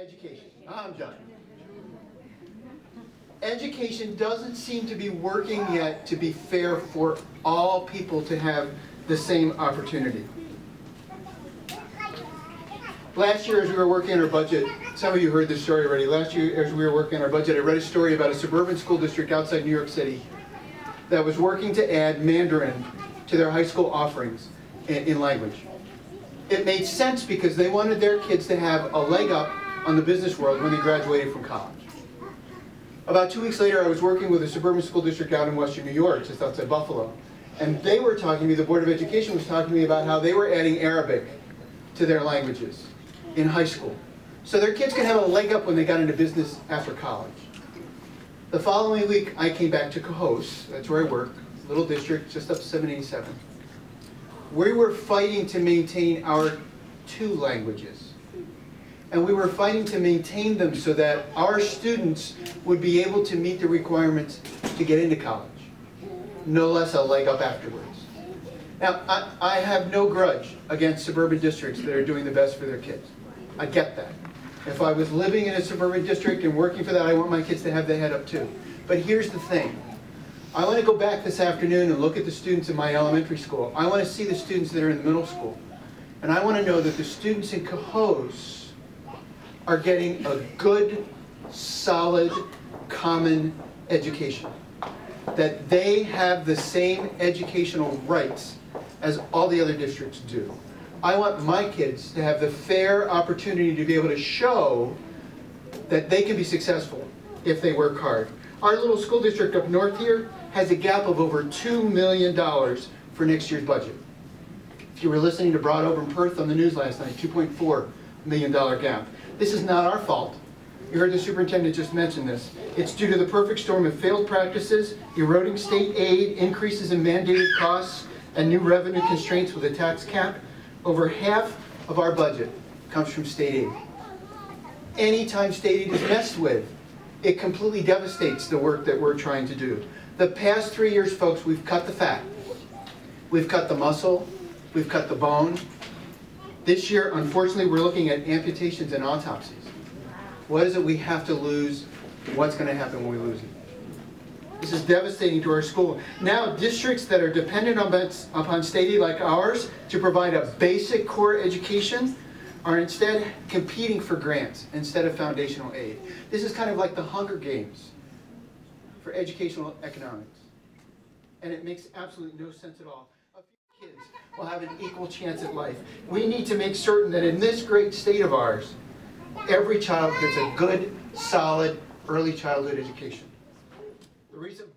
Education. I'm done. Education doesn't seem to be working yet to be fair for all people to have the same opportunity. Last year as we were working on our budget, some of you heard this story already, last year as we were working on our budget, I read a story about a suburban school district outside New York City that was working to add Mandarin to their high school offerings in language. It made sense because they wanted their kids to have a leg up on the business world when they graduated from college. About 2 weeks later, I was working with a suburban school district out in western New York, just outside Buffalo. And they were talking to me, the Board of Education was talking to me about how they were adding Arabic to their languages in high school. So their kids could have a leg up when they got into business after college. The following week, I came back to Cohoes, that's where I work, little district just up 787. We were fighting to maintain our 2 languages. And we were fighting to maintain them so that our students would be able to meet the requirements to get into college. No less a leg up afterwards. Now, I have no grudge against suburban districts that are doing the best for their kids. I get that. If I was living in a suburban district and working for that, I want my kids to have their head up too. But here's the thing. I want to go back this afternoon and look at the students in my elementary school. I want to see the students that are in the middle school. And I want to know that the students in Cohoes are getting a good, solid, common education. That they have the same educational rights as all the other districts do. I want my kids to have the fair opportunity to be able to show that they can be successful if they work hard. Our little school district up north here has a gap of over $2 million for next year's budget. If you were listening to Broad Abram Perth on the news last night, $2.4 million gap. This is not our fault. You heard the superintendent just mention this. It's due to the perfect storm of failed practices, eroding state aid, increases in mandated costs, and new revenue constraints with a tax cap. Over half of our budget comes from state aid. Anytime state aid is messed with, it completely devastates the work that we're trying to do. The past 3 years, folks, we've cut the fat. We've cut the muscle. We've cut the bone. This year, unfortunately, we're looking at amputations and autopsies. What is it we have to lose? What's going to happen when we lose it? This is devastating to our school. Now, districts that are dependent upon state aid like ours to provide a basic core education are instead competing for grants instead of foundational aid. This is kind of like the Hunger Games for educational economics. And it makes absolutely no sense at all. A few kids will have an equal chance at life. We need to make certain that in this great state of ours, every child gets a good, solid, early childhood education. The reason